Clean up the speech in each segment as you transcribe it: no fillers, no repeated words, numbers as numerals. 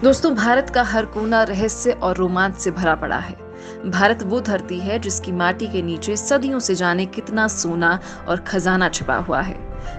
दोस्तों, भारत का हर कोना रहस्य और रोमांच से भरा पड़ा है। भारत वो धरती है जिसकी माटी के नीचे सदियों से जाने कितना सोना और खजाना छिपा हुआ है।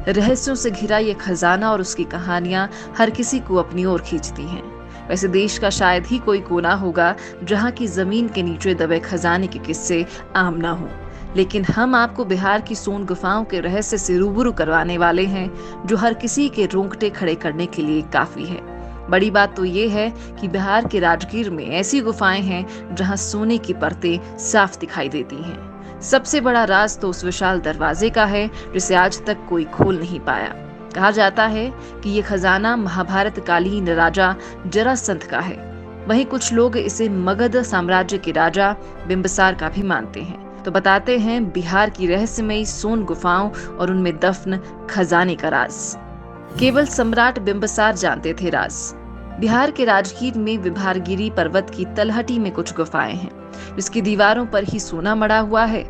रहस्यों से घिरा ये खजाना और उसकी कहानियां हर किसी को अपनी ओर खींचती हैं। वैसे देश का शायद ही कोई कोना होगा जहां की जमीन के नीचे दबे खजाने के किस्से आम ना हो। लेकिन हम आपको बिहार की सोन गुफाओं के रहस्य से रूबरू करवाने वाले हैं, जो हर किसी के रोंगटे खड़े करने के लिए काफी है। बड़ी बात तो ये है कि बिहार के राजगीर में ऐसी गुफाएं हैं जहां सोने की परतें साफ दिखाई देती हैं। सबसे बड़ा राज तो उस विशाल दरवाजे का है जिसे आज तक कोई खोल नहीं पाया। कहा जाता है कि ये खजाना महाभारत कालीन राजा जरासंध का है। वहीं कुछ लोग इसे मगध साम्राज्य के राजा बिंबिसार का भी मानते हैं। तो बताते हैं बिहार की रहस्यमयी सोन गुफाओं और उनमें दफन खजाने का राज। केवल सम्राट बिंबिसार जानते थे राज। बिहार के राजगीर में विभारगिरी पर्वत की तलहटी में कुछ गुफाएं हैं जिसकी दीवारों पर ही सोना मड़ा हुआ है।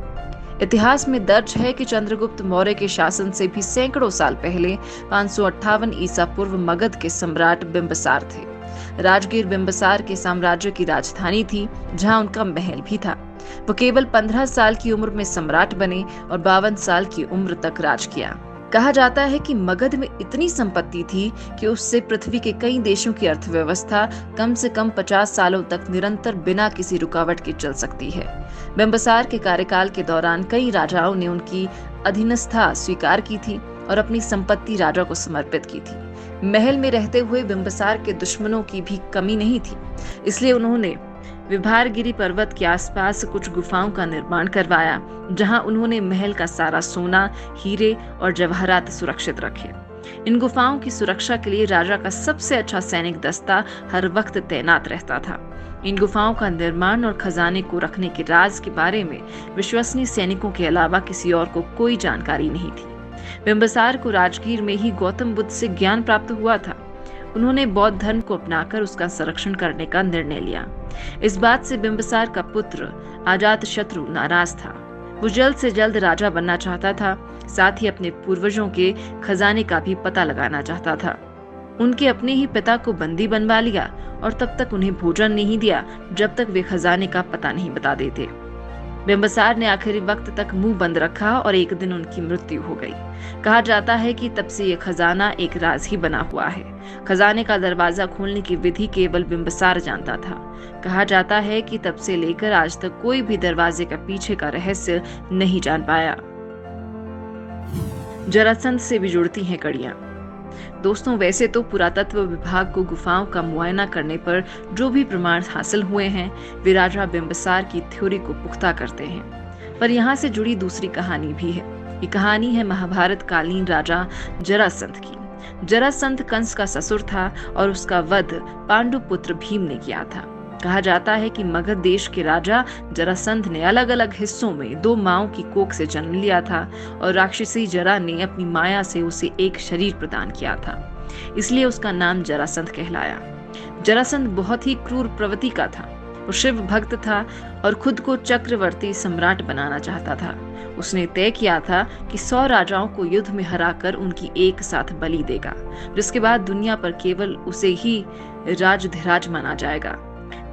इतिहास में दर्ज है कि चंद्रगुप्त मौर्य के शासन से भी सैकड़ों साल पहले 558 ईसा पूर्व मगध के सम्राट बिंबिसार थे। राजगीर बिंबिसार के साम्राज्य की राजधानी थी, जहां उनका महल भी था। वो केवल 15 साल की उम्र में सम्राट बने और 52 साल की उम्र तक राज किया। कहा जाता है कि मगध में इतनी संपत्ति थी कि उससे पृथ्वी के कई देशों की अर्थव्यवस्था कम से कम 50 सालों तक निरंतर बिना किसी रुकावट के चल सकती है। बिंबिसार के कार्यकाल के दौरान कई राजाओं ने उनकी अधीनस्था स्वीकार की थी और अपनी संपत्ति राजा को समर्पित की थी। महल में रहते हुए बिंबिसार के दुश्मनों की भी कमी नहीं थी, इसलिए उन्होंने विभारगिरी पर्वत के आसपास कुछ गुफाओं का निर्माण करवाया, जहां उन्होंने महल का सारा सोना, हीरे और जवाहरात सुरक्षित रखे। इन गुफाओं की सुरक्षा के लिए राजा का सबसे अच्छा सैनिक दस्ता हर वक्त तैनात रहता था। इन गुफाओं का निर्माण और खजाने को रखने के राज के बारे में विश्वसनीय सैनिकों के अलावा किसी और को कोई जानकारी नहीं थी। बिंबिसार को राजगीर में ही गौतम बुद्ध से ज्ञान प्राप्त हुआ था। उन्होंने बौद्ध धर्म को अपनाकर उसका संरक्षण करने का निर्णय लिया। इस बात से बिंबिसार का पुत्र अजातशत्रु नाराज था। वो जल्द से जल्द राजा बनना चाहता था, साथ ही अपने पूर्वजों के खजाने का भी पता लगाना चाहता था। उनके अपने ही पिता को बंदी बनवा लिया और तब तक उन्हें भोजन नहीं दिया जब तक वे खजाने का पता नहीं बता देते। बिंबिसार ने आखिरी वक्त तक मुंह बंद रखा और एक दिन उनकी मृत्यु हो गई। कहा जाता है कि तब से यह खजाना एक राज ही बना हुआ है। खजाने का दरवाजा खोलने की विधि केवल बिंबिसार जानता था। कहा जाता है कि तब से लेकर आज तक कोई भी दरवाजे का पीछे का रहस्य नहीं जान पाया। जरासंध से भी जुड़ती हैं कड़ियां। दोस्तों, वैसे तो पुरातत्व विभाग को गुफाओं का मुआयना करने पर जो भी प्रमाण हासिल हुए हैं वे राजा बिंबिसार की थ्योरी को पुख्ता करते हैं, पर यहाँ से जुड़ी दूसरी कहानी भी है। ये कहानी है महाभारत कालीन राजा जरासंध की। जरासंध कंस का ससुर था और उसका वध पांडु पुत्र भीम ने किया था। कहा जाता है कि मगध देश के राजा जरासंध ने अलग अलग हिस्सों में 2 माओं की कोख से जन्म लिया था और राक्षसी जरा ने अपनी माया से उसे एक शरीर प्रदान किया था, इसलिए उसका नाम जरासंध कहलाया। जरासंध बहुत ही क्रूर प्रवृत्ति का था। वो शिव भक्त था और खुद को चक्रवर्ती सम्राट बनाना चाहता था। उसने तय किया था कि 100 राजाओं को युद्ध में हराकर उनकी एक साथ बलि देगा, जिसके बाद दुनिया पर केवल उसे ही राजधिराज माना जाएगा।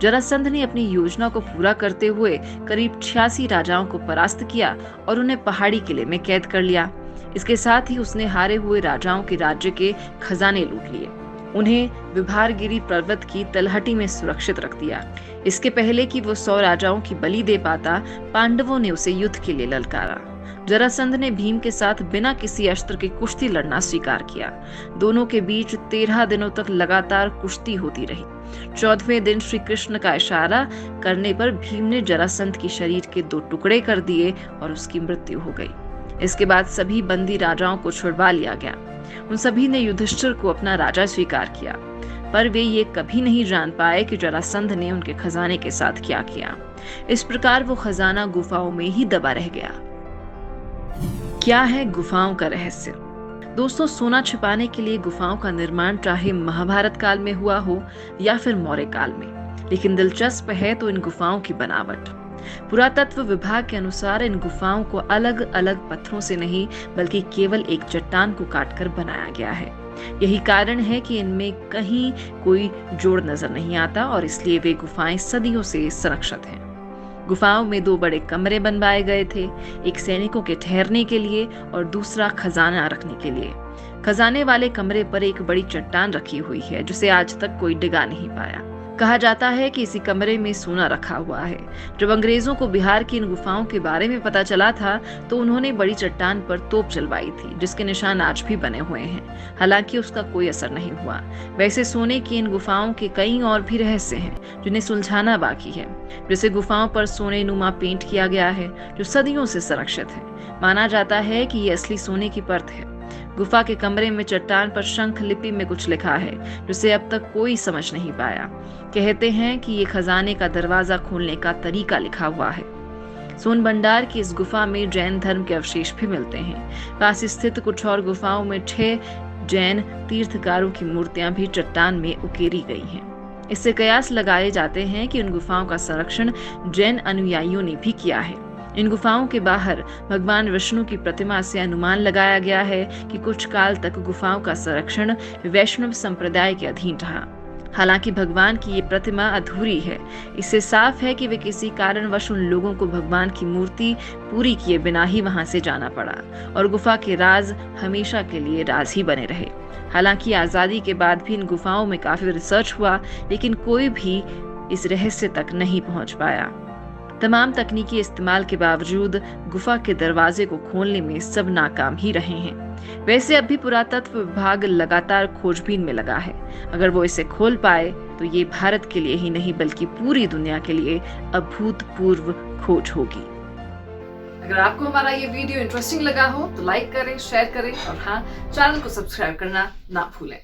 जरासंध ने अपनी योजना को पूरा करते हुए करीब 86 राजाओं को परास्त किया और उन्हें पहाड़ी किले में कैद कर लिया। इसके साथ ही उसने हारे हुए राजाओं के राज्य के खजाने लूट लिए। उन्हें विभारगिरी पर्वत की तलहटी में सुरक्षित रख दिया। इसके पहले कि वो 100 राजाओं की बलि दे पाता, पांडवों ने उसे युद्ध के लिए ललकारा। जरासंध ने भीम के साथ बिना किसी अस्त्र के कुश्ती लड़ना स्वीकार किया। दोनों के बीच 13 दिनों तक लगातार कुश्ती होती रही। 14वें दिन श्री कृष्ण का इशारा करने पर भीम ने जरासंध के शरीर के 2 टुकड़े कर दिए और उसकी मृत्यु हो गई। इसके बाद सभी बंदी राजाओं को छुड़वा लिया गया। उन सभी ने युधिष्ठिर को अपना राजा स्वीकार किया, पर वे ये कभी नहीं जान पाए कि जरासंध ने उनके खजाने के साथ क्या किया। इस प्रकार वो खजाना गुफाओं में ही दबा रह गया। क्या है गुफाओं का रहस्य? दोस्तों, सोना छिपाने के लिए गुफाओं का निर्माण चाहे महाभारत काल में हुआ हो या फिर मौर्य काल में, लेकिन दिलचस्प है तो इन गुफाओं की बनावट। पुरातत्व विभाग के अनुसार इन गुफाओं को अलग अलग पत्थरों से नहीं बल्कि केवल एक चट्टान को काटकर बनाया गया है। यही कारण है कि इनमें कहीं कोई जोड़ नजर नहीं आता और इसलिए वे गुफाएं सदियों से संरक्षित हैं। गुफाओं में 2 बड़े कमरे बनवाए गए थे, एक सैनिकों के ठहरने के लिए और दूसरा खजाना रखने के लिए। खजाने वाले कमरे पर एक बड़ी चट्टान रखी हुई है जिसे आज तक कोई डिगा नहीं पाया। कहा जाता है कि इसी कमरे में सोना रखा हुआ है। जब अंग्रेजों को बिहार की इन गुफाओं के बारे में पता चला था तो उन्होंने बड़ी चट्टान पर तोप चलवाई थी, जिसके निशान आज भी बने हुए हैं। हालांकि उसका कोई असर नहीं हुआ। वैसे सोने की इन गुफाओं के कई और भी रहस्य हैं जिन्हें सुलझाना बाकी है। जैसे गुफाओं पर सोने नुमा पेंट किया गया है जो सदियों से सुरक्षित है। माना जाता है कि ये असली सोने की परत है। गुफा के कमरे में चट्टान पर शंख लिपि में कुछ लिखा है जिसे अब तक कोई समझ नहीं पाया। कहते हैं कि ये खजाने का दरवाजा खोलने का तरीका लिखा हुआ है। सोन भंडार की इस गुफा में जैन धर्म के अवशेष भी मिलते हैं। पास स्थित कुछ और गुफाओं में 6 जैन तीर्थकारों की मूर्तियां भी चट्टान में उकेरी गई हैं। इससे कयास लगाए जाते हैं कि उन गुफाओं का संरक्षण जैन अनुयायियों ने भी किया है। इन गुफाओं के बाहर भगवान विष्णु की प्रतिमा से अनुमान लगाया गया है कि कुछ काल तक गुफाओं का संरक्षण वैष्णव संप्रदाय के अधीन रहा। हालांकि भगवान की ये प्रतिमा अधूरी है। इससे साफ है कि वे किसी कारणवश उन लोगों को भगवान की मूर्ति पूरी किए बिना ही वहां से जाना पड़ा और गुफा के राज हमेशा के लिए राज ही बने रहे। हालांकि आजादी के बाद भी इन गुफाओं में काफी रिसर्च हुआ, लेकिन कोई भी इस रहस्य तक नहीं पहुंच पाया। तमाम तकनीकी इस्तेमाल के बावजूद गुफा के दरवाजे को खोलने में सब नाकाम ही रहे हैं। वैसे अब भी पुरातत्व विभाग लगातार खोजबीन में लगा है। अगर वो इसे खोल पाए तो ये भारत के लिए ही नहीं बल्कि पूरी दुनिया के लिए अभूतपूर्व खोज होगी। अगर आपको हमारा ये वीडियो इंटरेस्टिंग लगा हो तो लाइक करें, शेयर करें और हाँ, चैनल को सब्सक्राइब करना ना भूलें।